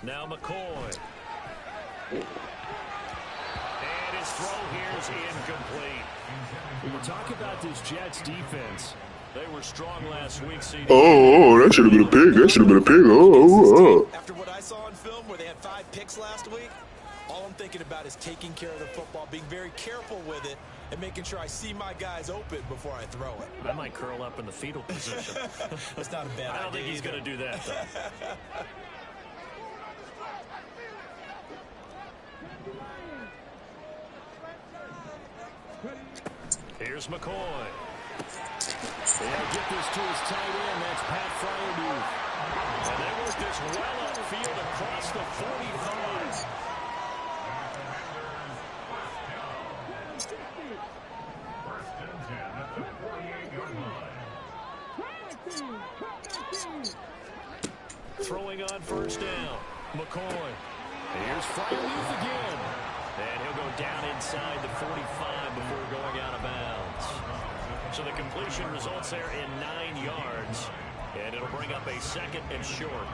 Now McCoy. And his throw here is incomplete. When we talk about this Jets defense, they were strong last week. Oh, that should have been a pick. That should have been a pick. Oh. After what I saw on film where they had 5 picks last week, all I'm thinking about is taking care of the football, being very careful with it, and making sure I see my guys open before I throw it. I might curl up in the fetal position. That's not a bad idea. I don't think he's going to do that, though. Here's McCoy. They'll get this to his tight end. That's Pat Fryermuth. And they work this well upfield across the 45. Throwing on first down. McCoy. Here's Fryermuth again. And he'll go down inside the 45 before going out of bounds. So the completion results there in 9 yards. And it'll bring up a 2nd and short.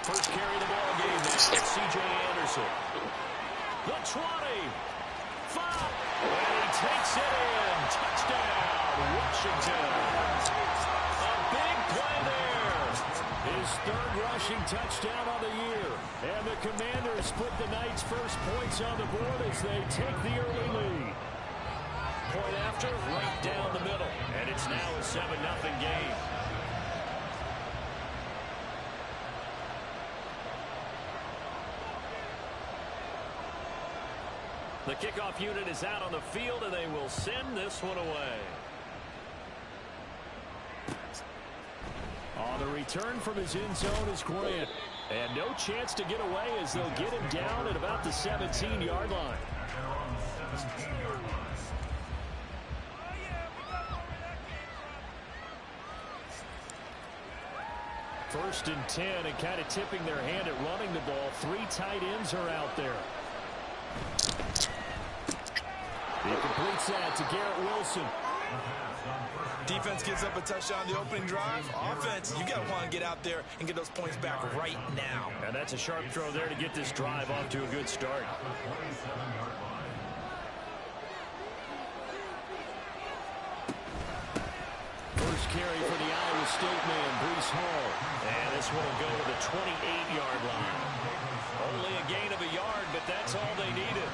First carry of the ball game. That's C.J. Anderson. The 20. 5. And he takes it in. Touchdown, Washington. A big play there. His 3rd rushing touchdown on the year. And the Commanders put the Knights' first points on the board as they take the early lead. Point after, right down the middle. And it's now a 7-0 game. The kickoff unit is out on the field, and they will send this one away. On the return from his end zone is Grant. And no chance to get away as they'll get him down at about the 17-yard line. First and 10, and kind of tipping their hand at running the ball. 3 tight ends are out there. He completes that to Garrett Wilson. Defense gives up a touchdown the opening drive. Offense, you got to want to get out there and get those points back right now. And that's a sharp throw there to get this drive off to a good start. First carry for the Iowa State man, Breece Hall. And this one will go to the 28-yard line. Only a gain of a yard, but that's all they needed.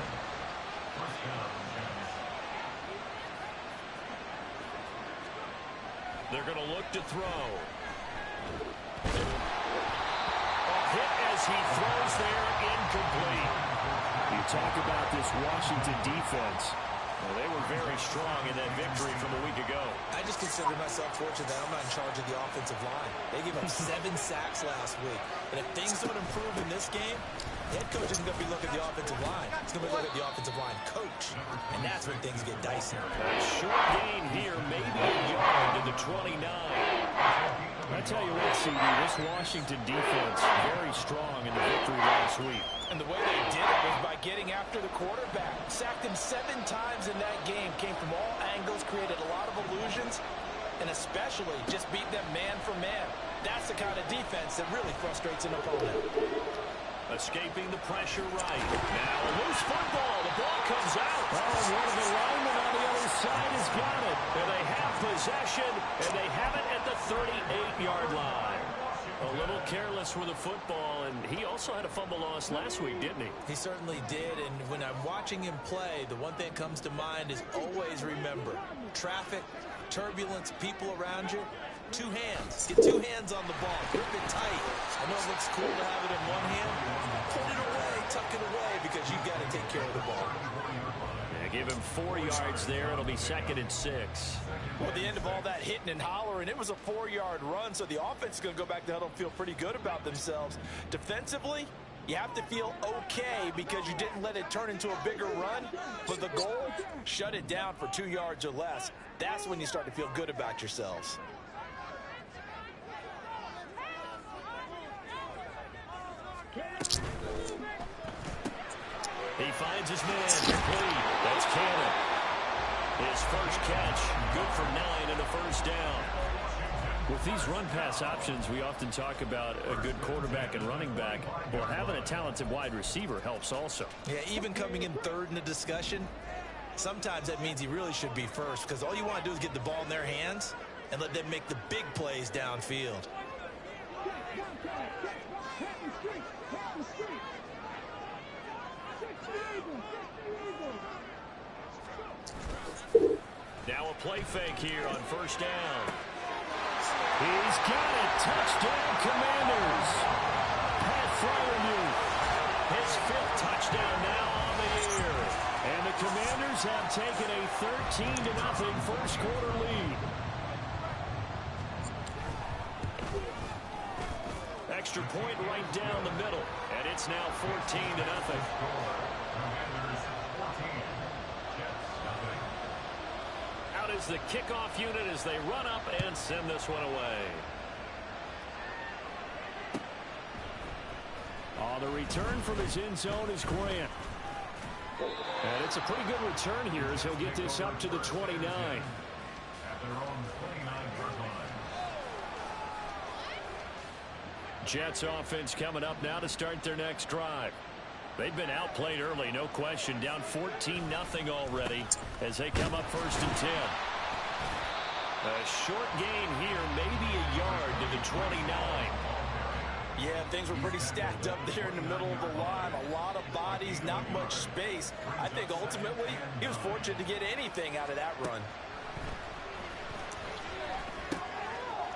They're going to look to throw. A hit as he throws there, incomplete. You talk about this Washington defense. Well, they were very strong in that victory from a week ago. I just consider myself fortunate that I'm not in charge of the offensive line. They gave up 7 sacks last week. And if things don't improve in this game, the head coach isn't going to be looking at the offensive line. He's going to be looking at the offensive line coach. And that's when things get dicey. A short gain here, maybe a yard to the 29. I tell you what, CD, this Washington defense very strong in the victory last week. And the way they did it was by getting after the quarterback. Sacked him 7 times in that game. Came from all angles, created a lot of illusions, and especially just beat them man for man. That's the kind of defense that really frustrates an opponent. Escaping the pressure right. Now a loose football. The ball comes out. Oh, one of the linemen on the other side has got it. And they have possession, and they have it at the 38-yard line. A little careless with the football, and he also had a fumble loss last week, didn't he? He certainly did, and when I'm watching him play, the one thing that comes to mind is always remember, traffic, turbulence, people around you, 2 hands. Get 2 hands on the ball. Grip it tight. I know it looks cool to have it in one hand. Put it away, tuck it away, because you've got to take care of the ball. Yeah, give him 4 yards there. It'll be 2nd and 6. Well, at the end of all that hitting and hollering, it was a 4-yard run, so the offense is going to go back to the huddle and feel pretty good about themselves. Defensively, you have to feel okay because you didn't let it turn into a bigger run. But the goal, shut it down for 2 yards or less. That's when you start to feel good about yourselves. He finds his man. Complete. That's Cannon. His first catch, good for 9 and a first down. With these run-pass options, we often talk about a good quarterback and running back. Well, having a talented wide receiver helps also. Yeah, even coming in third in the discussion, sometimes that means he really should be first, because all you want to do is get the ball in their hands and let them make the big plays downfield. Now a play fake here on first down. He's got it. Touchdown, Commanders. Pat Fryermuth, his 5th touchdown now on the year. And the Commanders have taken a 13-0 first quarter lead. Extra point right down the middle. And it's now 14-0. Is the kickoff unit as they run up and send this one away. On the return from his end zone is Grant. And it's a pretty good return here as he'll get this up to the 29. Jets offense coming up now to start their next drive. They've been outplayed early, no question. Down 14-0 already as they come up 1st and 10. A short gain here, maybe a yard to the 29. Yeah, things were pretty stacked up there in the middle of the line. A lot of bodies, not much space. I think ultimately he was fortunate to get anything out of that run.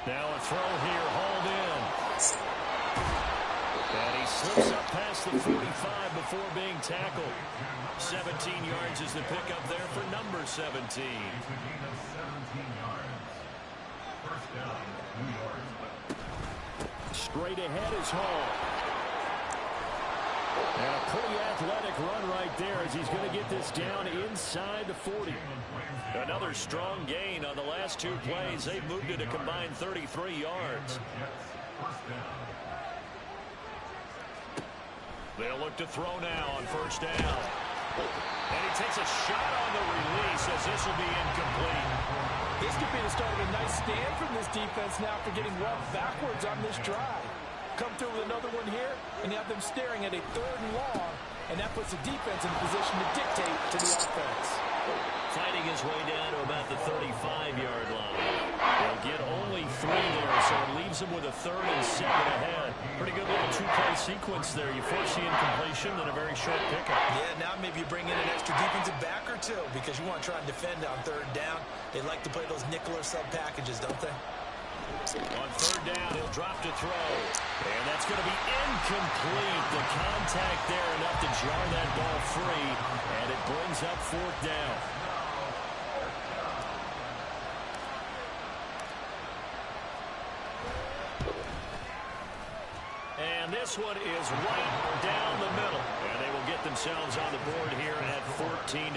Now a throw here, hauled in. And he slips up past the 45 before being tackled. 17 yards is the pickup there for number 17. Straight ahead is Hall. And a pretty athletic run right there as he's going to get this down inside the 40. Another strong gain on the last 2 plays. They've moved it a combined 33 yards. They'll look to throw now on first down. And he takes a shot on the release as this will be incomplete. This could be the start of a nice stand from this defense now for getting run backwards on this drive. Come through with another one here, and you have them staring at a 3rd and long, and that puts the defense in a position to dictate to the offense. Fighting his way down to about the 35-yard line. They'll get only 3 there, so it leaves them with a 3rd and 7 ahead. Pretty good little 2-play sequence there. You force the incompletion, then a very short pickup. Yeah, now maybe you bring in an extra defensive back or 2 because you want to try and defend on 3rd down. They like to play those nickel or sub packages, don't they? On 3rd down, he'll drop to throw. And that's going to be incomplete. The contact there enough to jar that ball free. And it brings up 4th down. And this one is right down the middle. And they will get themselves on the board here at 14-3.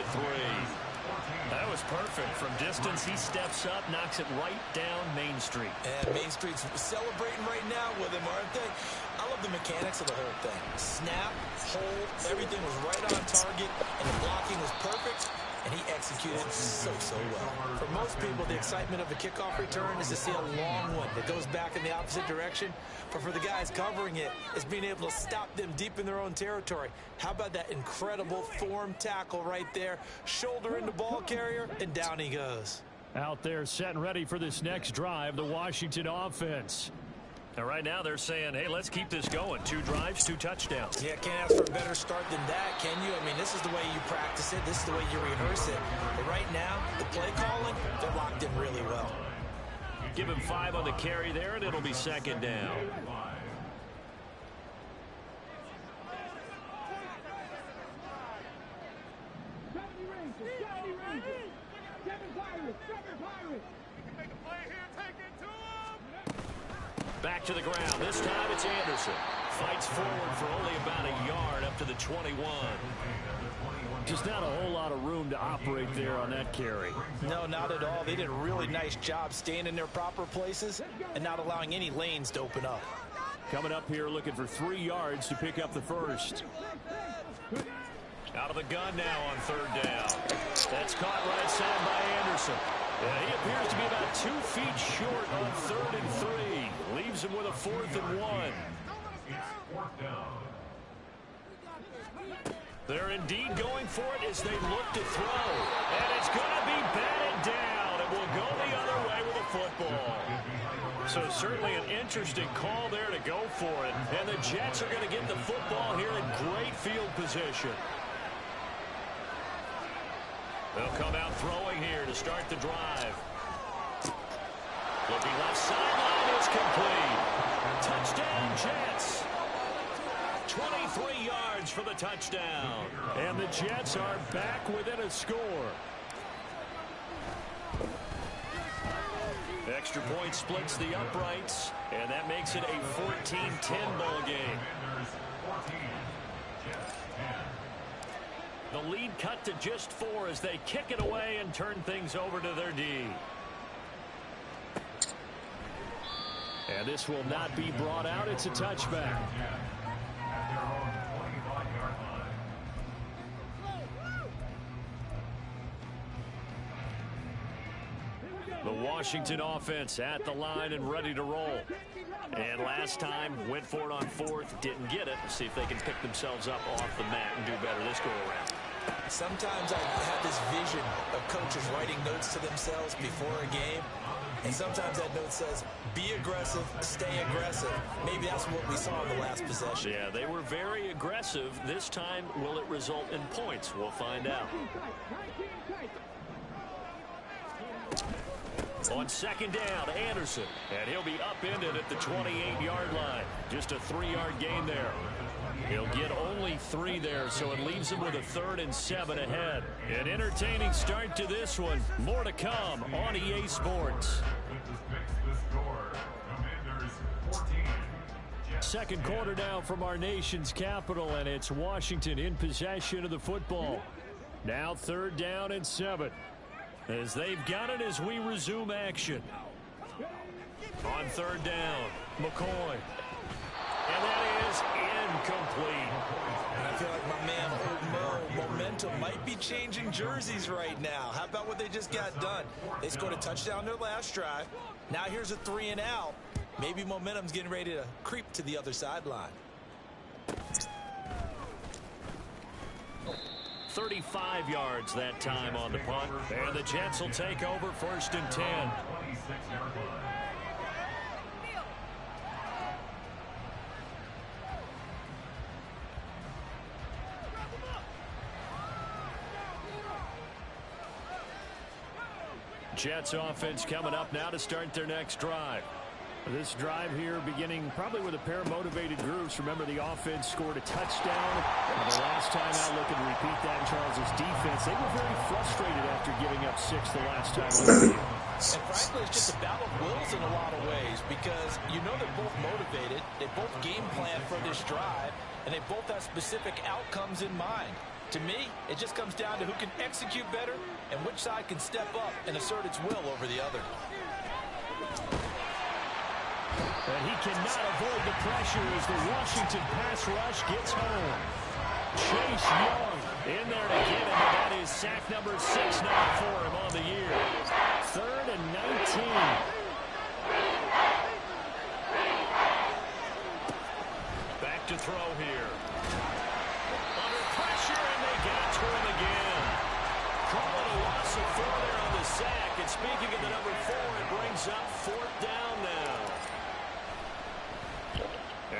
That was perfect. From distance, he steps up, knocks it right down Main Street. And Main Street's celebrating right now with him, aren't they? I love the mechanics of the whole thing. Snap, hold, everything was right on target, and the blocking was perfect, and he executed so well. For most people, the excitement of a kickoff return is to see a long one that goes back in the opposite direction. But for the guys covering it, it's being able to stop them deep in their own territory. How about that incredible form tackle right there? Shoulder in the ball carrier, and down he goes. Out there set and ready for this next drive, the Washington offense. And right now they're saying, hey, let's keep this going. 2 drives, 2 touchdowns. Yeah, can't ask for a better start than that, can you? I mean, this is the way you practice it. This is the way you rehearse it. But right now, the play calling, they're locked in really well. Give him 5 on the carry there, and it'll be 2nd down. Back to the ground. This time it's Anderson. Fights forward for only about a yard up to the 21. Just not a whole lot of room to operate there on that carry. No, not at all. They did a really nice job staying in their proper places and not allowing any lanes to open up. Coming up here looking for 3 yards to pick up the first. Out of the gun now on third down. That's caught right side by Anderson. Yeah, he appears to be about 2 feet short on 3rd and 3. Leaves him with a 4th and 1. They're indeed going for it as they look to throw. And it's going to be batted down. It will go the other way with a football. So certainly an interesting call there to go for it. And the Jets are going to get the football here in great field position. They'll come out throwing here to start the drive. Looking left sideline is complete. Touchdown, Jets. 23 yards for the touchdown. And the Jets are back within a score. Extra point splits the uprights, and that makes it a 14-10 ball game. The lead cut to just 4 as they kick it away and turn things over to their D. And this will not be brought out. It's a touchback. The Washington offense at the line and ready to roll. And last time, went for it on 4th, didn't get it. See if they can pick themselves up off the mat and do better this go-around. Sometimes I have this vision of coaches writing notes to themselves before a game. And sometimes that note says, be aggressive, stay aggressive. Maybe that's what we saw in the last possession. Yeah, they were very aggressive. This time, will it result in points? We'll find out. On 2nd down, Anderson. And he'll be upended at the 28-yard line. Just a 3-yard gain there. He'll get only 3 there, so it leaves him with a 3rd and 7 ahead. An entertaining start to this one. More to come on EA Sports. Second quarter now from our nation's capital, and it's Washington in possession of the football. Now 3rd down and 7. As they've got it as we resume action. On 3rd down, McCoy. And that is incomplete. And I feel like my man, Old Mo, momentum might be changing jerseys right now. How about what they just got done? They scored a touchdown their last drive. Now here's a 3 and out. Maybe momentum's getting ready to creep to the other sideline. 35 yards that time on the punt. And the Jets will take over 1st and 10. Jets offense coming up now to start their next drive. This drive here beginning probably with a pair of motivated groups. Remember, the offense scored a touchdown. And the last time out, looking to repeat that in Charles' defense. They were very frustrated after giving up 6 the last time. And frankly, it's just a battle of wills in a lot of ways, because you know they're both motivated. They both game plan for this drive, and they both have specific outcomes in mind. To me, it just comes down to who can execute better and which side can step up and assert its will over the other. And he cannot avoid the pressure as the Washington pass rush gets home. Chase Young in there to get him, and that is sack number 6 now for him on the year. 3rd and 19. Back to throw here. Under pressure, and they get to him again. Call it a loss of 4 there on the sack. And speaking of the number 4, it brings up 4th down now.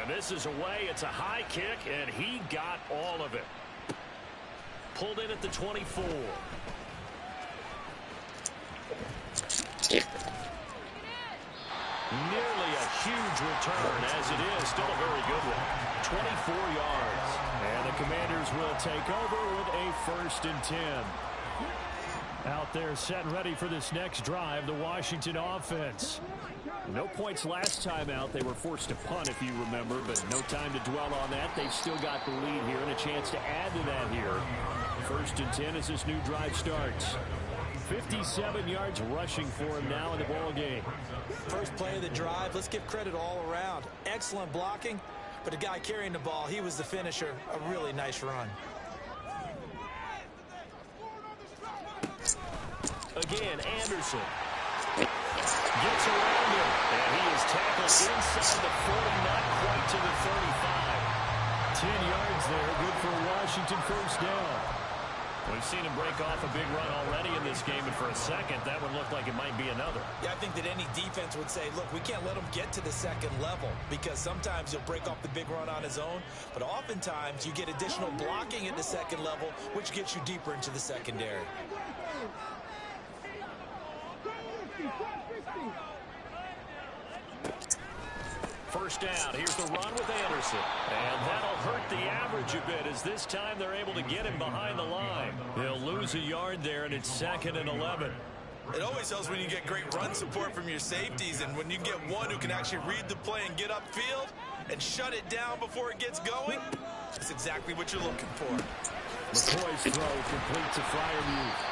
And this is away. It's a high kick, and he got all of it. Pulled in at the 24. Nearly a huge return, as it is. Still a very good one. 24 yards. And the Commanders will take over with a 1st and 10. Out there set and ready for this next drive, the Washington offense. No points last time out. They were forced to punt, if you remember, but no time to dwell on that. They've still got the lead here and a chance to add to that here. 1st and 10 as this new drive starts. 57 yards rushing for him now in the ball game. First play of the drive, let's give credit all around. Excellent blocking, but the guy carrying the ball, he was the finisher. A really nice run. again. Anderson gets around him, and he is tackled inside the 40, not quite to the 35. 10 yards there, good for Washington, first down. We've seen him break off a big run already in this game, and for a second, that would look like it might be another. Yeah, I think that any defense would say, look, we can't let him get to the second level, because sometimes he'll break off the big run on his own, but oftentimes you get additional blocking at the second level, which gets you deeper into the secondary. First down, here's the run with Anderson. And that'll hurt the average a bit, as this time they're able to get him behind the line. They'll lose a yard there, and it's 2nd and 11. It always helps when you get great run support from your safeties, and when you get one who can actually read the play and get upfield and shut it down before it gets going, that's exactly what you're looking for. McCoy's throw complete to Freiermuth.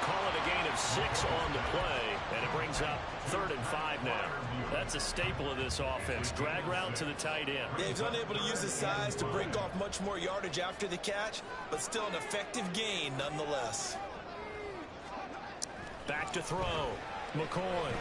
Call it a gain of 6 on the play, and it brings up 3rd and 5 now. That's a staple of this offense. Drag route to the tight end. Yeah, he's unable to use his size to break off much more yardage after the catch, but still an effective gain nonetheless. Back to throw. McCoy.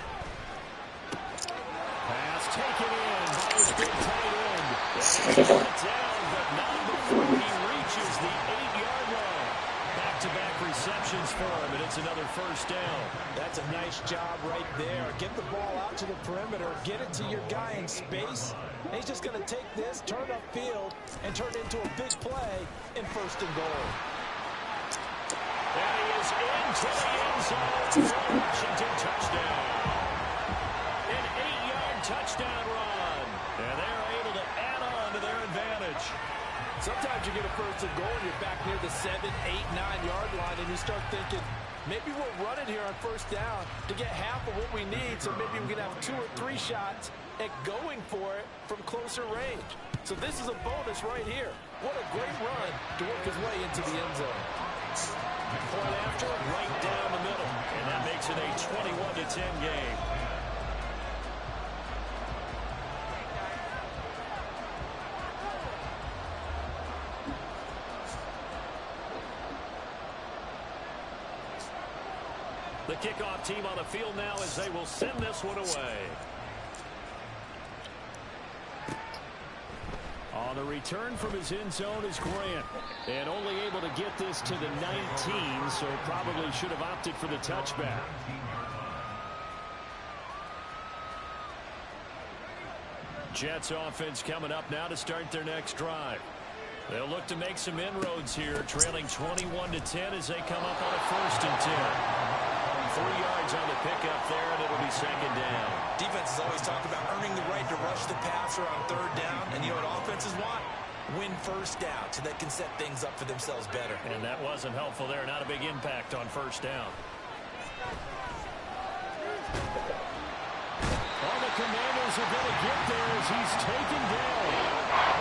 Pass taken in by his big tight end. And he's got it down, but not before he reaches the 8-yard line. Back-to-back receptions for him, and it's another first down. That's a nice job right there. Get the ball out to the perimeter, get it to your guy in space, and he's just going to take this, turn upfield, and turn it into a big play in 1st and goal. And he is into the end zone for a Washington touchdown. An 8-yard touchdown run, and they're able to add on to their advantage. Sometimes you get a 1st and goal and you're back near the 7, 8, 9-yard line, and you start thinking, maybe we'll run it here on 1st down to get half of what we need, so maybe we can have 2 or 3 shots at going for it from closer range. So this is a bonus right here. What a great run to work his way into the end zone. Point after, right down the middle, and that makes it a 21-10 game. The kickoff team on the field now as they will send this one away. On the return from his end zone is Grant. And only able to get this to the 19, so probably should have opted for the touchback. Jets offense coming up now to start their next drive. They'll look to make some inroads here, trailing 21-10 as they come up on a 1st and 10. 3 yards on the pickup there, and it'll be 2nd down. Defense is always talking about earning the right to rush the passer on 3rd down, and you know what offenses want? Win 1st down so they can set things up for themselves better. And that wasn't helpful there. Not a big impact on 1st down. All the Commanders are going to get there as he's taken down.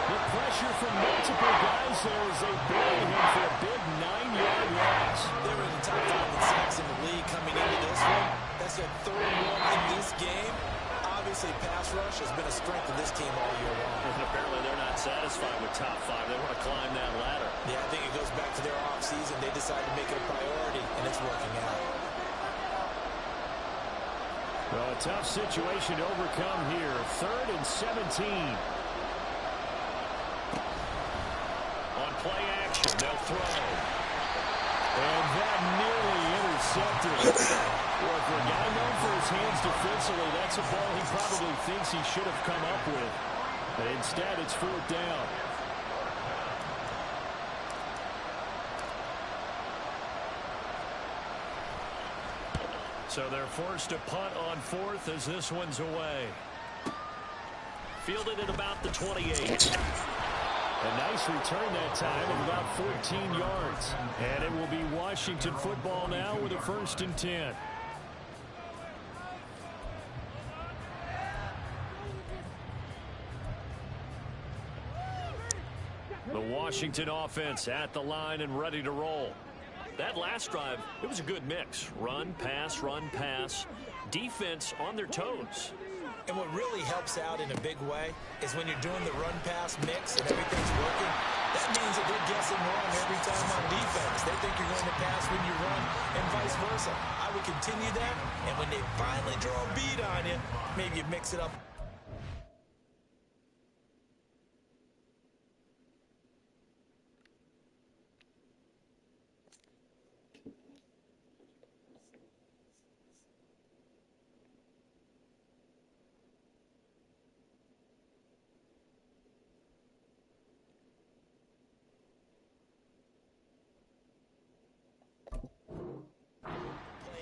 The pressure from multiple guys there as they bury him for a big 9-yard loss. They were in the top 5 in sacks in the league coming into this one. That's their 3rd one in this game. Obviously, pass rush has been a strength of this team all year long. And apparently they're not satisfied with top 5. They want to climb that ladder. Yeah, I think it goes back to their offseason. They decided to make it a priority, and it's working out. Well, a tough situation to overcome here. 3rd and 17. On play action, they'll throw. And that nearly intercepted. Well, for a guy known for his hands defensively, that's a ball he probably thinks he should have come up with. But instead, it's 4th down. So they're forced to punt on 4th as this one's away. Fielded at about the 28. A nice return that time of about 14 yards. And it will be Washington football now with a 1st and 10. The Washington offense at the line and ready to roll. That last drive, it was a good mix. Run, pass, defense on their toes. And what really helps out in a big way is when you're doing the run-pass mix and everything's working, That means that they're guessing wrong every time on defense. They think you're going to pass when you run and vice versa. I would continue that, and when they finally draw a bead on you, maybe you mix it up.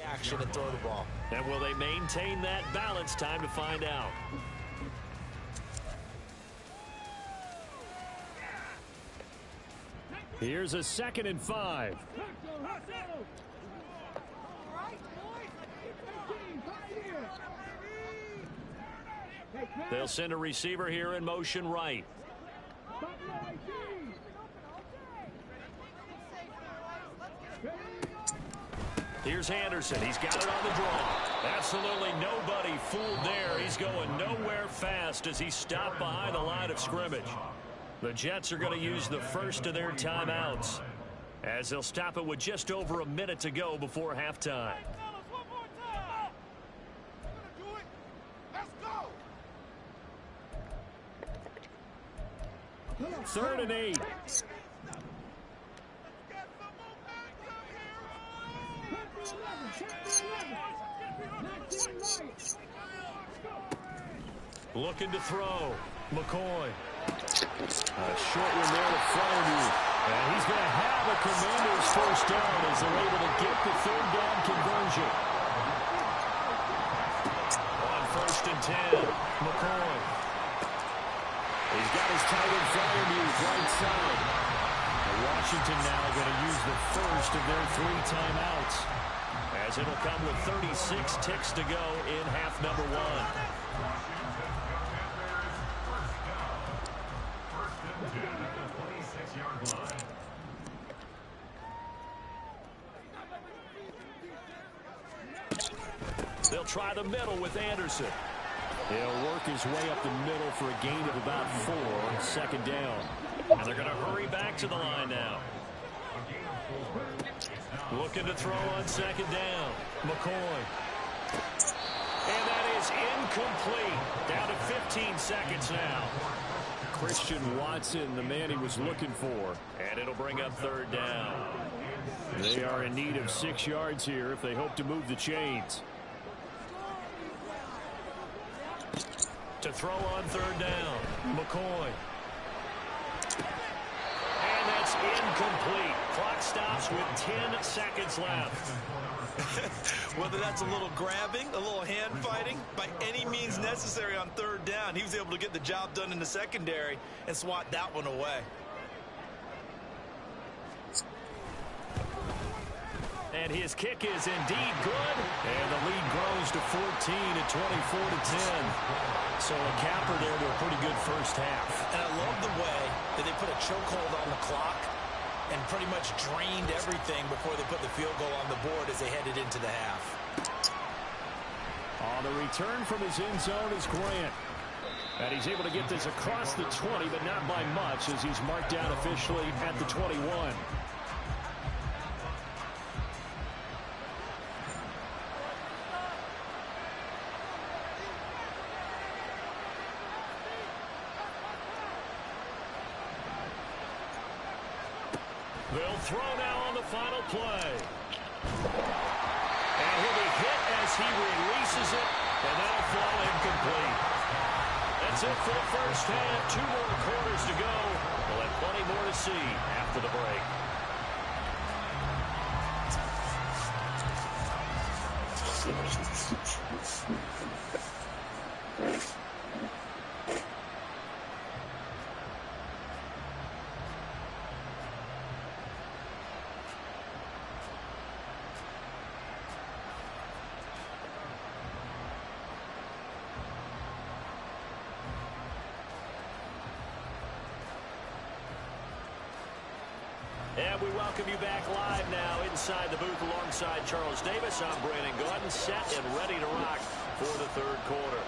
Action and throw the ball. And will they maintain that balance? Time to find out. Here's a 2nd and 5. They'll send a receiver here in motion right. Here's Anderson. He's got it on the draw. Absolutely nobody fooled there. He's going nowhere fast as he stopped behind the line of scrimmage. The Jets are going to use the first of their timeouts as they'll stop it with just over a minute to go before halftime. 3rd and 8. Looking to throw. McCoy. A short one there to Fryermuth. And he's going to have a Commanders first down as they're able to get the 3rd down conversion. On 1st and 10, McCoy. He's got his tight end Fryermuth right side. Washington now going to use the first of their 3 timeouts, as it'll come with 36 ticks to go in half number 1. They'll try the middle with Anderson. He'll work his way up the middle for a gain of about 4 on 2nd down. And they're going to hurry back to the line now. Looking to throw on 2nd down. McCoy. And that is incomplete. Down to 15 seconds now. Christian Watson, the man he was looking for. And it'll bring up 3rd down. They are in need of 6 yards here if they hope to move the chains. To throw on 3rd down. McCoy. And that's incomplete. Clock stops with 10 seconds left. Whether that's a little grabbing, a little hand fighting, by any means necessary on 3rd down, he was able to get the job done in the secondary and swat that one away. And his kick is indeed good. And the lead grows to 14 at 24-10. So a capper there to a pretty good first half. And I love the way that they put a chokehold on the clock and pretty much drained everything before they put the field goal on the board as they headed into the half. On the return from his end zone is Grant. And he's able to get this across the 20, but not by much, as he's marked down officially at the 21. They'll throw now on the final play. And he'll be hit as he releases it, and that'll fall incomplete. That's it for the first half. 2 more quarters to go. We'll have plenty more to see after the break. And we welcome you back live now inside the booth alongside Charles Davis. I'm Brandon Gordon, set and ready to rock for the 3rd quarter.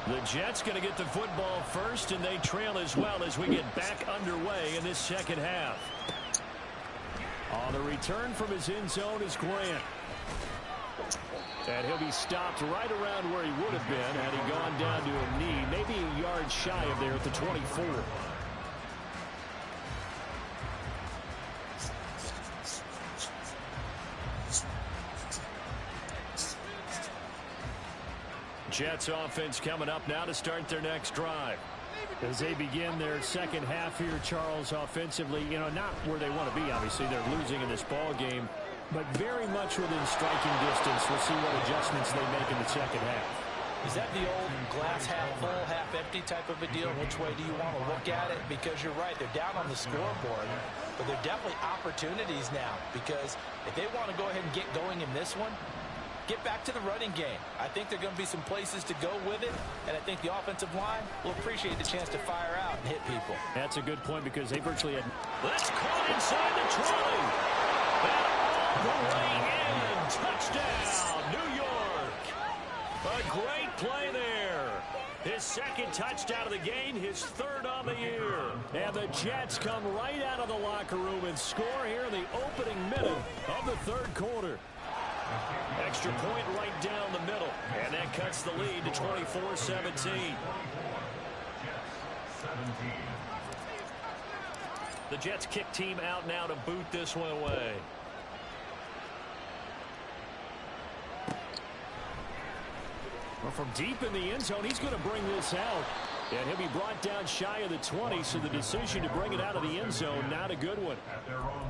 The Jets going to get the football first, and they trail as well as we get back underway in this second half. On the return from his end zone is Grant. And he'll be stopped right around where he would have been had he gone down to a knee, maybe a yard shy of there at the 24. Jets offense coming up now to start their next drive. As they begin their second half here, Charles, offensively, not where they want to be, obviously. They're losing in this ball game, but very much within striking distance. We'll see what adjustments they make in the second half. Is that the old glass half full, half empty type of a deal? Which way do you want to look at it? Because you're right, they're down on the scoreboard, but they're definitely opportunities now, because if they want to go ahead and get going in this one, get back to the running game. I think there are going to be some places to go with it, and I think the offensive line will appreciate the chance to fire out and hit people. That's a good point because they virtually had... That's caught inside the 20. And all the way in. Touchdown, New York. A great play there. His second touchdown of the game, his third on the year. And the Jets come right out of the locker room and score here in the opening minute of the third quarter. Extra point right down the middle, and that cuts the lead to 24-17. The Jets kick team out now to boot this one away. Well, from deep in the end zone, he's going to bring this out. And he'll be brought down shy of the 20, so the decision to bring it out of the end zone, not a good one.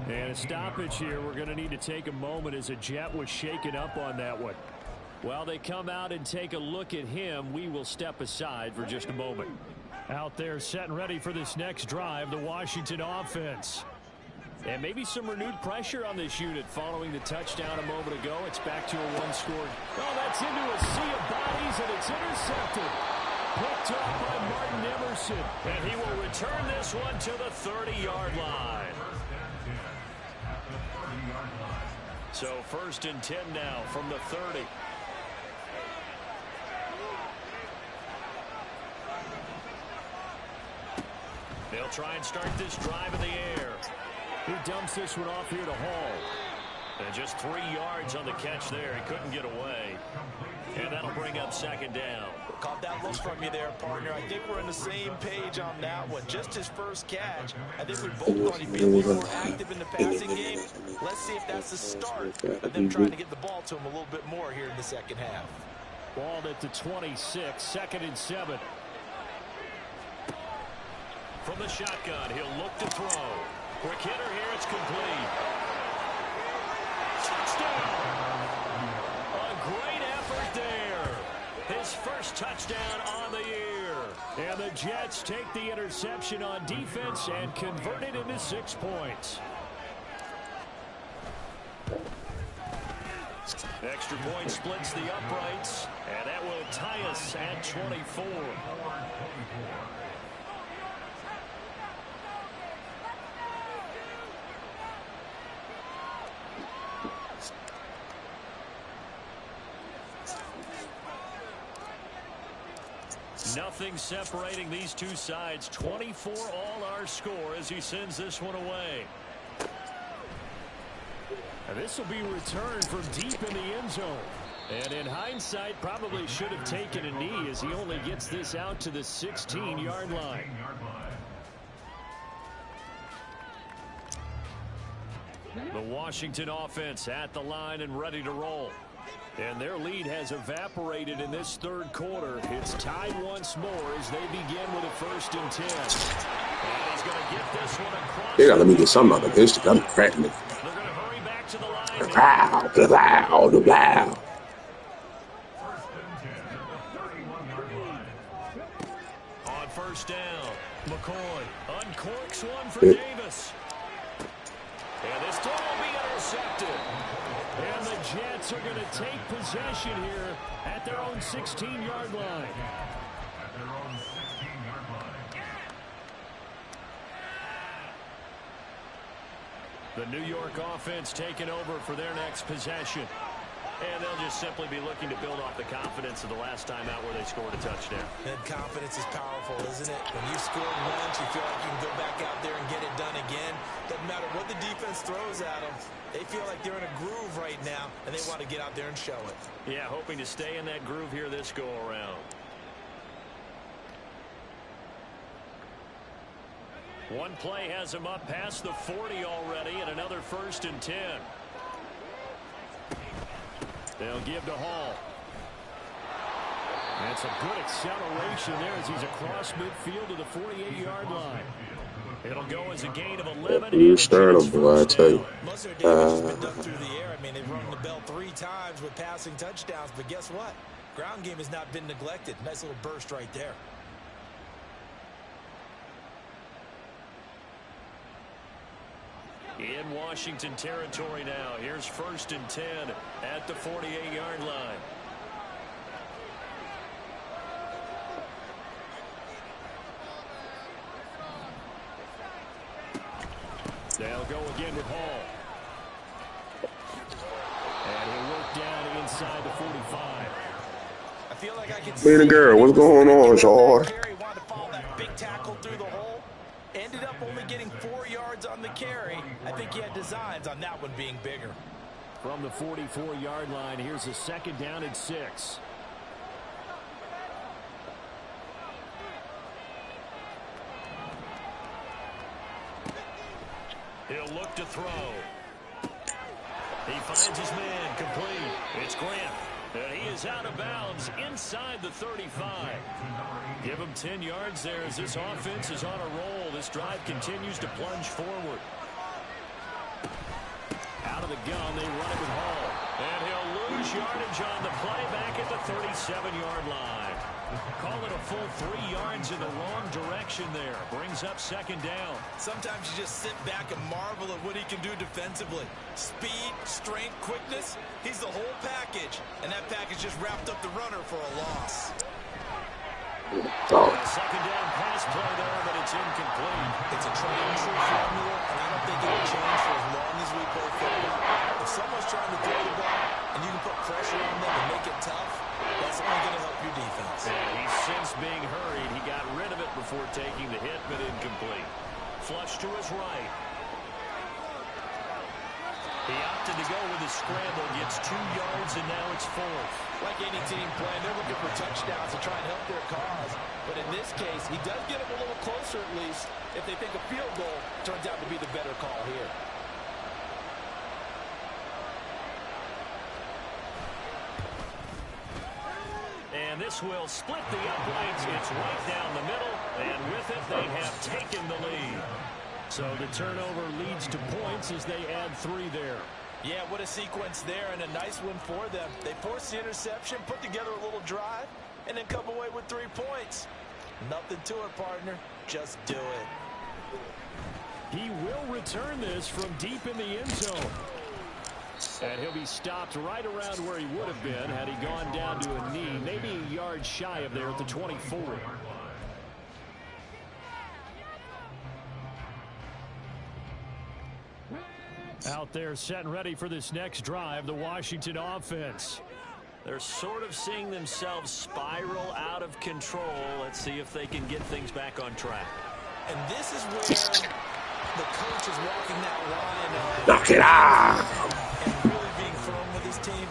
And a stoppage here. We're going to need to take a moment as a Jet was shaken up on that one. While they come out and take a look at him, we will step aside for just a moment. Out there set and ready for this next drive, the Washington offense. And maybe some renewed pressure on this unit following the touchdown a moment ago. It's back to a one-score. Oh, that's into a sea of bodies, and it's intercepted. Picked up by Martin Emerson. And he will return this one to the 30-yard line. So 1st and 10 now from the 30. They'll try and start this drive in the air. He dumps this one off here to Hall. And just 3 yards on the catch there. He couldn't get away. And that'll bring up 2nd down. Caught that look from you there, partner. I think we're on the same page on that one. Just his first catch. I think we both thought he'd be a little more active in the passing game. Let's see if that's the start of them trying to get the ball to him a little bit more here in the second half. Ball at the 26, 2nd and 7. From the shotgun, he'll look to throw. Quick hitter here, it's complete. Touchdown! A great effort there. His first touchdown on the year. And the Jets take the interception on defense and convert it into 6 points. Extra point splits the uprights, and that will tie us at 24. Nothing separating these two sides. 24 all our score as he sends this one away. And this will be returned from deep in the end zone. And in hindsight, probably should have taken a knee as he only gets this out to the 16-yard line. The Washington offense at the line and ready to roll. And their lead has evaporated in this third quarter. It's tied once more as they begin with a 1st and 10. And he's going to get this one across. They gotta let me get something out of this. I'm cracking it. They're going to hurry back to the line. Wow, wow, wow. On 1st down, McCoy uncorks one for Davis. And this throw will be intercepted. And the Jets are going to take possession here at their own 16-yard line. The New York offense taking over for their next possession. And they'll just simply be looking to build off the confidence of the last time out where they scored a touchdown. And confidence is powerful, isn't it? When you've scored once, you feel like you can go back out there and get it done again. Doesn't matter what the defense throws at them. They feel like they're in a groove right now, and they want to get out there and show it. Yeah, hoping to stay in that groove here this go-around. One play has him up past the 40 already, and another 1st and 10. They'll give to Hall. That's a good acceleration there as he's across midfield to the 48-yard line. It'll go as a gain of 11. You start them, boy, I tell you. Most of their damage has been done through the air. I mean, they've rung the bell 3 times with passing touchdowns, but guess what? Ground game has not been neglected. Nice little burst right there. In Washington territory now. Here's 1st and 10 at the 48-yard line. They'll go again with Hall. And he'll work down inside the 45. I feel like I can Man and girl, what's going on, Shard? Carey wanted to follow that big tackle through the hole. Ended up only getting 4 yards on the carry. I think he had designs on that one being bigger. From the 44-yard line, here's a 2nd down and 6. He'll look to throw. He finds his man complete. It's Grant. And he is out of bounds inside the 35. Give him 10 yards there as this offense is on a roll. This drive continues to plunge forward. Out of the gun, they run it with Hall. And he'll lose yardage on the play back at the 37-yard line. Call it a full 3 yards in the wrong direction there. Brings up 2nd down. Sometimes you just sit back and marvel at what he can do defensively. Speed, strength, quickness. He's the whole package. And that package just wrapped up the runner for a loss. A 2nd down pass play there, but it's incomplete. It's a tried and true formula, and I don't think it'll change for as long as we play football. If someone's trying to throw the ball and you can put pressure on them and make it tough, that's only going to help your defense. And he's since being hurried. He got rid of it before taking the hit, but incomplete. Flush to his right. He opted to go with his scramble, gets 2 yards, and now it's 4th. Like any team playing, they're looking for touchdowns to try and help their cause. But in this case, he does get them a little closer at least if they think a field goal turns out to be the better call here. And this will split the uprights. It's right down the middle, and with it, they have taken the lead. So the turnover leads to points as they add 3 there. Yeah, what a sequence there, and a nice one for them. They forced the interception, put together a little drive, and then come away with 3 points. Nothing to it, partner. Just do it. He will return this from deep in the end zone. And he'll be stopped right around where he would have been had he gone down to a knee, maybe a yard shy of there at the 24. Out there set and ready for this next drive, the Washington offense. They're sort of seeing themselves spiral out of control. Let's see if they can get things back on track. And this is where the coach is walking that line of Knock it out! and really being firm with his team.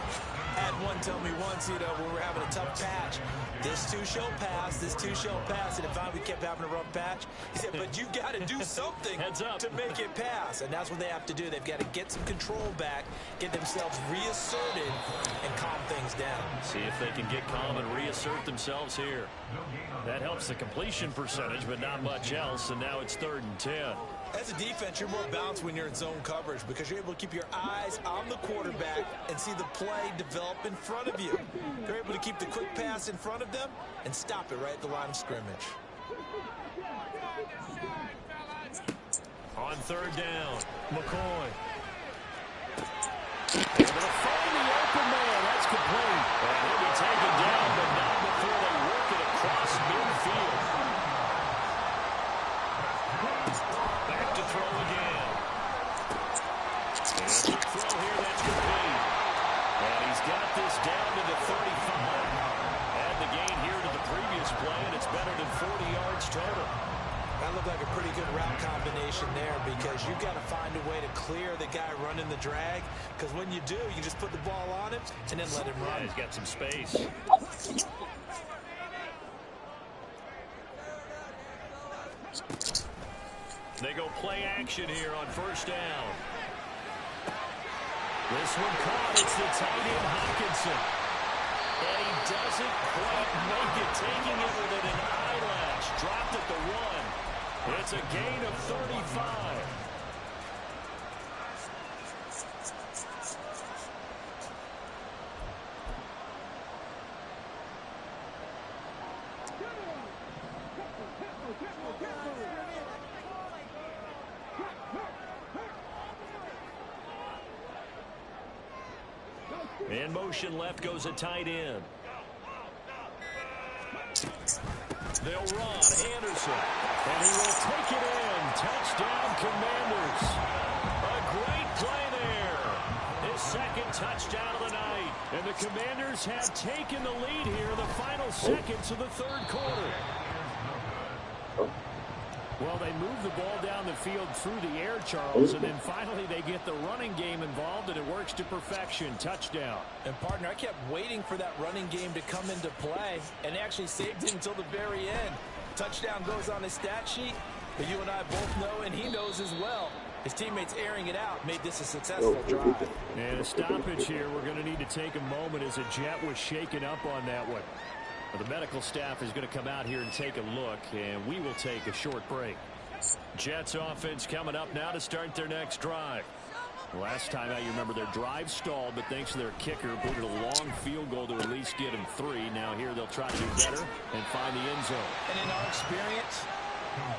Had one tell me once, when we were having a tough patch, this too shall pass, this too shall pass. And if we kept having a rough patch, he said, but you got to do something to make it pass. And that's what they have to do. They've got to get some control back, get themselves reasserted, and calm things down. See if they can get calm and reassert themselves here. That helps the completion percentage, but not much else. And now it's 3rd and 10. As a defense, you're more balanced when you're in zone coverage because you're able to keep your eyes on the quarterback and see the play develop in front of you. You're able to keep the quick pass in front of them and stop it right at the line of scrimmage. On 3rd down, McCoy. Able to find the open man. That's complete. And he'll be taken down, but not before they work it across midfield. Back to throw again. And throw here, that's complete. And he's got this down to the 35. And the gain here to the previous play, and it's better than 40 yards total. That looked like a pretty good route combination there because you've got to find a way to clear the guy running the drag, because when you do, you just put the ball on him and then let him run. Yeah, he's got some space. They go play action here on first down. This one caught. It's the tight end Hawkinson. And he doesn't quite make it, taking it within an eyelash. Dropped at the 1. It's a gain of 35. In motion left goes a tight end. They'll run Anderson, and he will take it in. Touchdown, Commanders. A great play there. His second touchdown of the night. And the Commanders have taken the lead here in the final seconds of the third quarter. Well, they move the ball down the field through the air, Charles, and then finally they get the running game involved, and it works to perfection. Touchdown. And, partner, I kept waiting for that running game to come into play, and actually saved it until the very end. Touchdown goes on his stat sheet, but you and I both know, and he knows as well, his teammates airing it out made this a successful drive. And a stoppage here. We're going to need to take a moment as a jet was shaken up on that one. The medical staff is going to come out here and take a look, and we will take a short break. Jets offense coming up now to start their next drive. Last time out, you remember their drive stalled, but thanks to their kicker, booted a long field goal to at least get them 3. Now here they'll try to do better and find the end zone. And in our experience,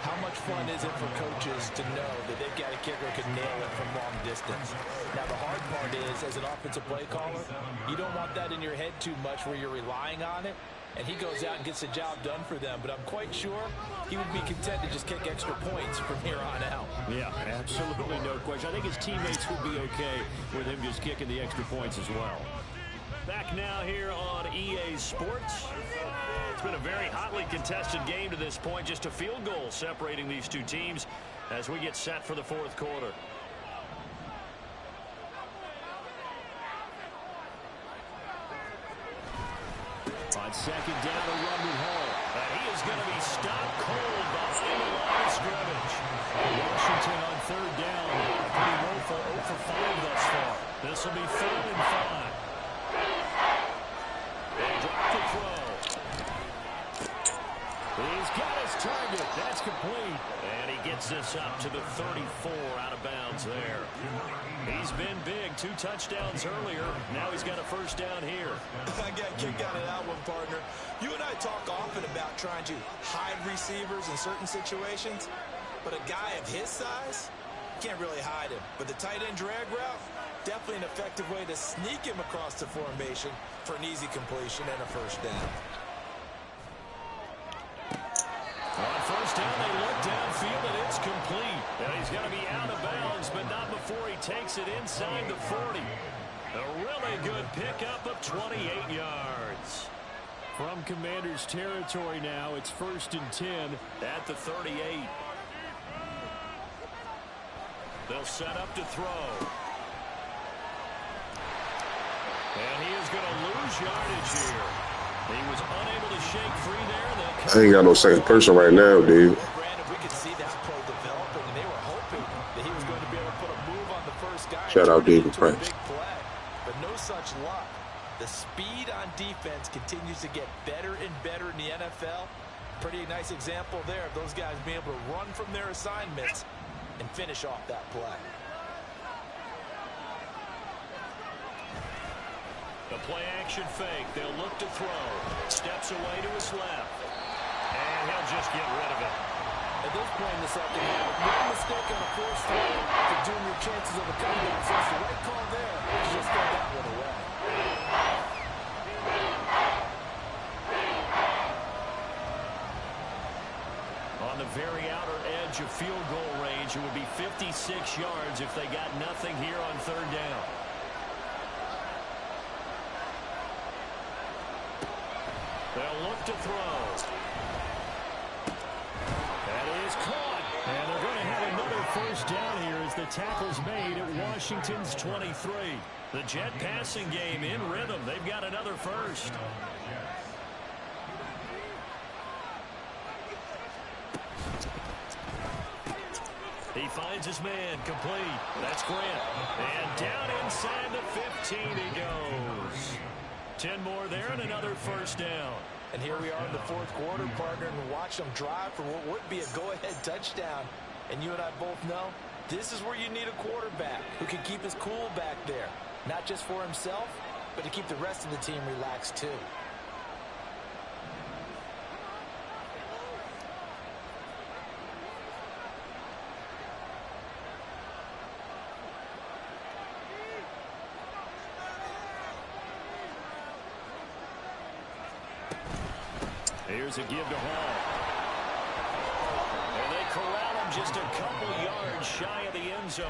how much fun is it for coaches to know that they've got a kicker who can nail it from long distance? Now, the hard part is, as an offensive play caller, you don't want that in your head too much where you're relying on it. And he goes out and gets the job done for them. But I'm quite sure he would be content to just kick extra points from here on out. Yeah, absolutely no question. I think his teammates would be okay with him just kicking the extra points as well. Back now here on EA Sports. It's been a very hotly contested game to this point. Just a field goal separating these two teams as we get set for the fourth quarter. On second down, a run with Hall. He is going to be stopped cold behind the line of scrimmage. Washington on third down. Pretty woeful 0 for 5 thus far. This will be 3rd and 5. They drop the throw. He's got his target. That's complete. And he gets this up to the 34 out of bounds there. He's been big. 2 touchdowns earlier. Now he's got a first down here. I got kicked out of that one, partner. You and I talk often about trying to hide receivers in certain situations, but a guy of his size, can't really hide him. But the tight end drag route, definitely an effective way to sneak him across the formation for an easy completion and a first down. On first down, they look downfield, and it's complete. And he's going to be out of bounds, but not before he takes it inside the 40. A really good pickup of 28 yards. From Commanders territory now, it's 1st and 10 at the 38. They'll set up to throw. And he is going to lose yardage here. He was unable to shake free there. I ain't got no second person right now, dude. Brandon, we could see that play developing, and they were hoping that he was going to be able to put a move on the first guy. Shout out David Prince. Prince. Big play, but no such luck. The speed on defense continues to get better and better in the NFL. Pretty nice example there of those guys being able to run from their assignments and finish off that play. The play action fake. They'll look to throw. Steps away to his left. And he'll just get rid of it. At this point in the second half, one mistake on a forced throw could doom your chances of a comeback. So it's the right call there to just throw that one away. On the very outer edge of field goal range, it would be 56 yards if they got nothing here on third down. They'll look to throw. That is caught. And they're going to have another first down here as the tackle's made at Washington's 23. The Jet passing game in rhythm. They've got another first. He finds his man complete. That's Grant. And down inside the 15 he goes. 10 more there and another first down. And here we are in the fourth quarter, partner, and watch them drive for what would be a go-ahead touchdown. And you and I both know this is where you need a quarterback who can keep his cool back there. Not just for himself, but to keep the rest of the team relaxed too. Here's a give to Hall. And they corral him just a couple yards shy of the end zone.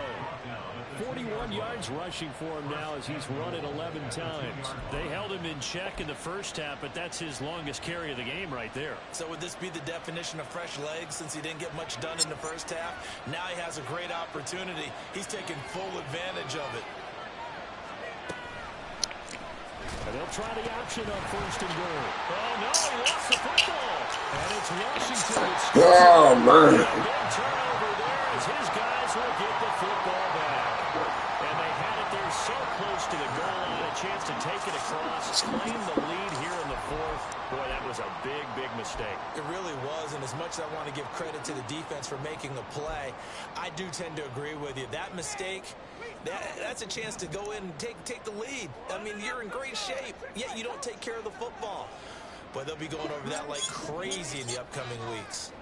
41 yards rushing for him now as he's run it 11 times. They held him in check in the first half, but that's his longest carry of the game right there. So would this be the definition of fresh legs since he didn't get much done in the first half? Now he has a great opportunity. He's taking full advantage of it. And they'll try the option on first and goal. Oh, no, he lost the football. And it's Washington that scores. Oh, man. A big turnover there as his guys will get the football back. And they had it there so close to the goal line, a chance to take it across, claim the lead here in the fourth. Boy, that was a big, big mistake. It really was, and as much as I want to give credit to the defense for making a play, I do tend to agree with you. That mistake, that's a chance to go in and take the lead. I mean, you're in great shape, yet you don't take care of the football. But they'll be going over that like crazy in the upcoming weeks.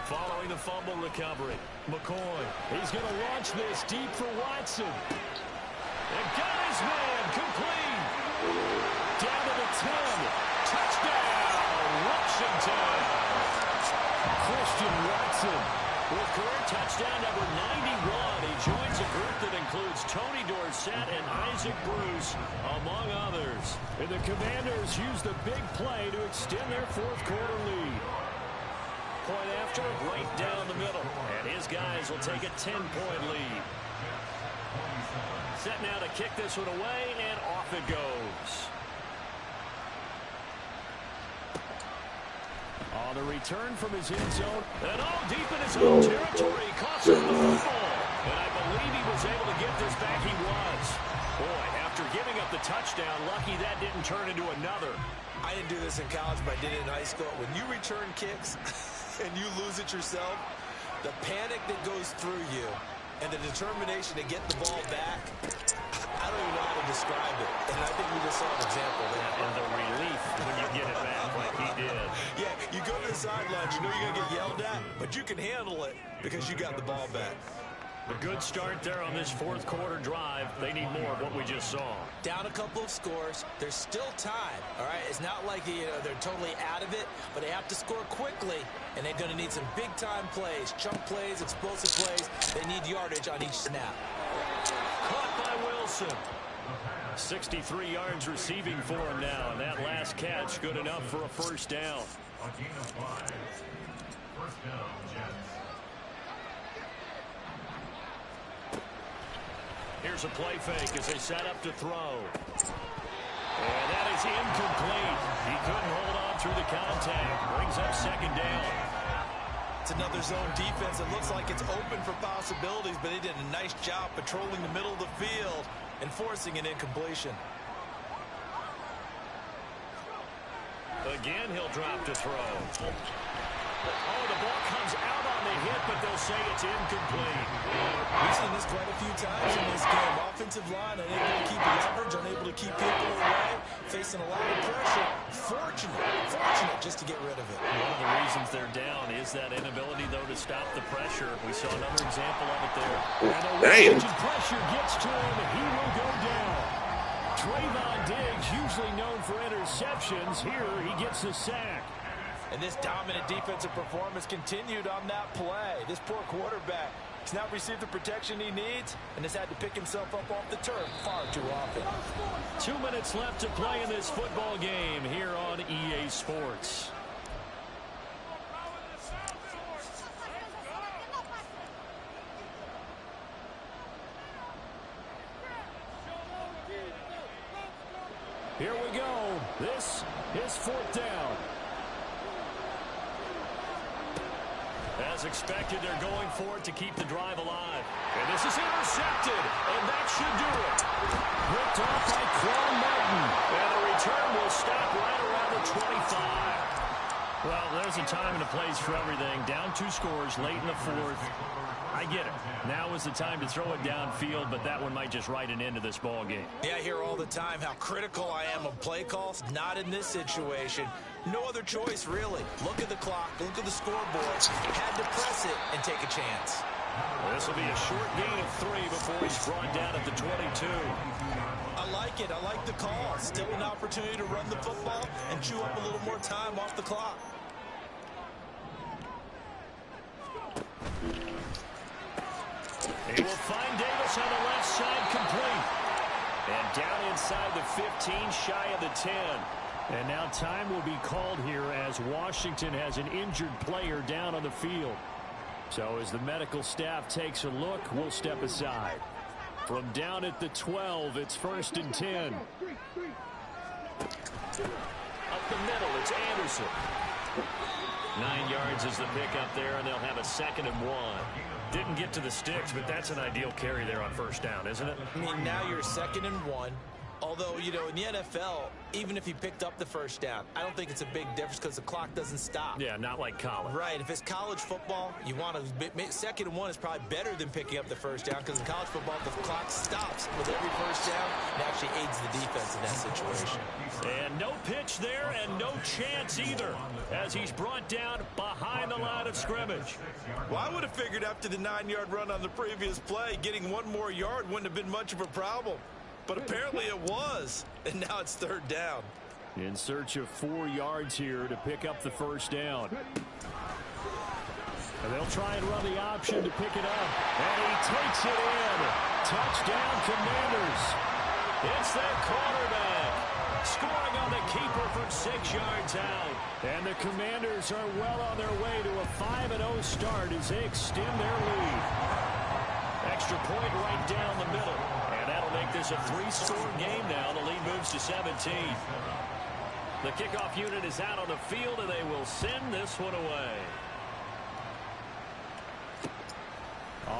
Following the fumble recovery, McCoy. He's going to launch this deep for Watson. And got his man complete. Down to the 10. Touchdown, Washington. Christian Watson with career touchdown number 91. He joins a group that includes Tony Dorsett and Isaac Bruce, among others. And the Commanders use the big play to extend their fourth quarter lead. Point after, right down the middle. And his guys will take a 10-point lead. Set now to kick this one away, and off it goes. On the return from his end zone, and all deep in his own territory, he caught the football. And I believe he was able to get this back. He was. Boy, after giving up the touchdown, lucky that didn't turn into another. I didn't do this in college, but I did it in high school. When you return kicks and you lose it yourself, the panic that goes through you and the determination to get the ball back, I don't even know how to describe it. And I think we just saw an example of that. And the relief when you get it back like he did. Yeah, you go to the sidelines, you know you're going to get yelled at, but you can handle it because you got the ball back. A good start there on this fourth quarter drive. They need more of what we just saw. Down a couple of scores. There's still time, all right? It's not like they're totally out of it, but they have to score quickly, and they're going to need some big-time plays, chunk plays, explosive plays. They need yardage on each snap. Caught by Wilson. 63 yards receiving for him now, and that last catch good enough for a first down. Here's a play fake as they set up to throw. And that is incomplete. He couldn't hold on through the contact. Brings up second down. It's another zone defense. It looks like it's open for possibilities, but they did a nice job patrolling the middle of the field and forcing an incompletion. Again, he'll drop to throw. Oh, the ball comes out on the hit, but they'll say it's incomplete. We've seen this quite a few times in this game. Offensive line unable to keep leverage, unable to keep people away, facing a lot of pressure. Fortunate just to get rid of it. One of the reasons they're down is that inability, though, to stop the pressure. We saw another example of it there. And the range of pressure gets to him, and he will go down. Trayvon Diggs, usually known for interceptions. Here, he gets the sack. And this dominant defensive performance continued on that play. This poor quarterback He's not received the protection he needs and has had to pick himself up off the turf far too often. 2 minutes left to play in this football game here on EA Sports. Here we go. This is 4th down. As expected, they're going for it to keep the drive alive. And this is intercepted, and that should do it. Ripped off by Madden. And the return will stop right around the 25. Well, there's a time and a place for everything. Down 2 scores late in the 4th. I get it. Now is the time to throw it downfield, but that one might just write an end to this ball game. Yeah, I hear all the time how critical I am of play calls. Not in this situation. No other choice, really. Look at the clock. Look at the scoreboard. Had to press it and take a chance. This will be a short gain of 3 before he's brought down at the 22. I like it. I like the call. Still an opportunity to run the football and chew up a little more time off the clock. He will find Davis on the left side complete. And down inside the 15, shy of the 10. And now time will be called here as Washington has an injured player down on the field. So as the medical staff takes a look, we'll step aside. From down at the 12, it's 1st and 10. Up the middle, it's Anderson. 9 yards is the pickup there, and they'll have a 2nd and 1. Didn't get to the sticks, but that's an ideal carry there on 1st down, isn't it? I mean, now you're 2nd and 1. Although, you know, in the NFL, even if he picked up the 1st down, I don't think it's a big difference because the clock doesn't stop. Yeah, not like college. Right. If it's college football, you want to 2nd and 1 is probably better than picking up the 1st down because in college football, the clock stops with every 1st down. It actually aids the defense in that situation. And no pitch there and no chance either as he's brought down behind the line of scrimmage. Well, I would have figured after the 9-yard run on the previous play, getting 1 more yard wouldn't have been much of a problem. But apparently it was, and now it's 3rd down. In search of 4 yards here to pick up the 1st down. And they'll try and run the option to pick it up. And he takes it in. Touchdown, Commanders. It's their quarterback scoring on the keeper from 6 yards out. And the Commanders are well on their way to a 5-0 start as they extend their lead. Extra point right down the middle. That'll make this a 3-score game now. The lead moves to 17. The kickoff unit is out on the field, and they will send this one away.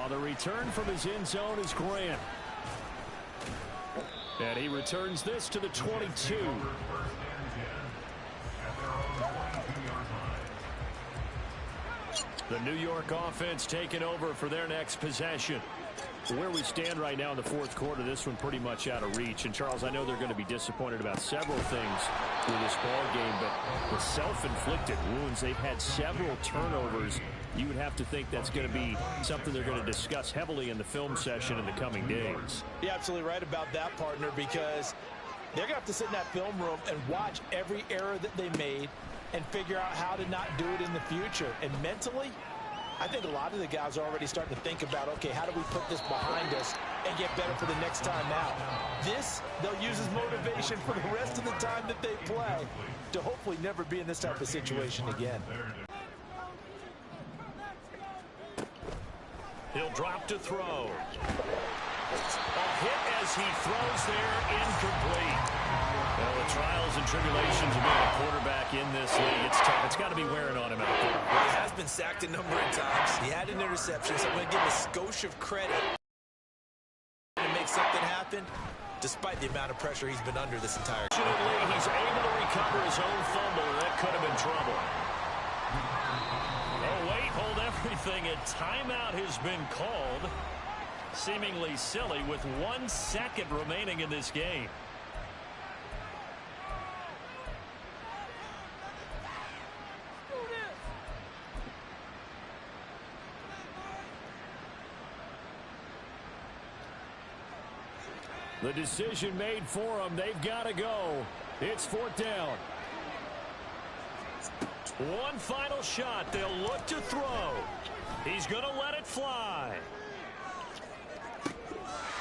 The return from his end zone is Grant. And he returns this to the 22. The New York offense taking over for their next possession. Where we stand right now in the 4th quarter, this one pretty much out of reach. And, Charles, I know they're going to be disappointed about several things with this ball game, but the self-inflicted wounds, they've had several turnovers. You would have to think that's going to be something they're going to discuss heavily in the film session in the coming days. You're absolutely right about that, partner, because they're going to have to sit in that film room and watch every error that they made and figure out how to not do it in the future. And mentally, I think a lot of the guys are already starting to think about, okay, how do we put this behind us and get better for the next time out? This, they'll use as motivation for the rest of the time that they play to hopefully never be in this type of situation again. He'll drop to throw. A hit as he throws there, incomplete. Well, the trials and tribulations of being a quarterback in this league, it's tough. It's got to be wearing on him out there. Well, he has been sacked a number of times. He had an interception, so I'm going to give him a skosh of credit to make something happen, despite the amount of pressure he's been under this entire time. Fortunately, he's able to recover his own fumble, and that could have been trouble. Oh, wait, hold everything. A timeout has been called. Seemingly silly with 1 second remaining in this game. The decision made for them. They've got to go. It's 4th down. One final shot. They'll look to throw. He's going to let it fly.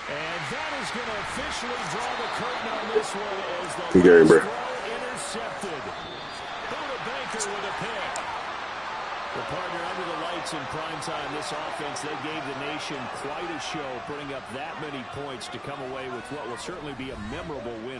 And that is going to officially draw the curtain on this one as the Good game, bro. throw intercepted. Buda Baker with a pick. The partner under the lights in prime time. This offense, they gave the nation quite a show, putting up that many points to come away with what will certainly be a memorable win.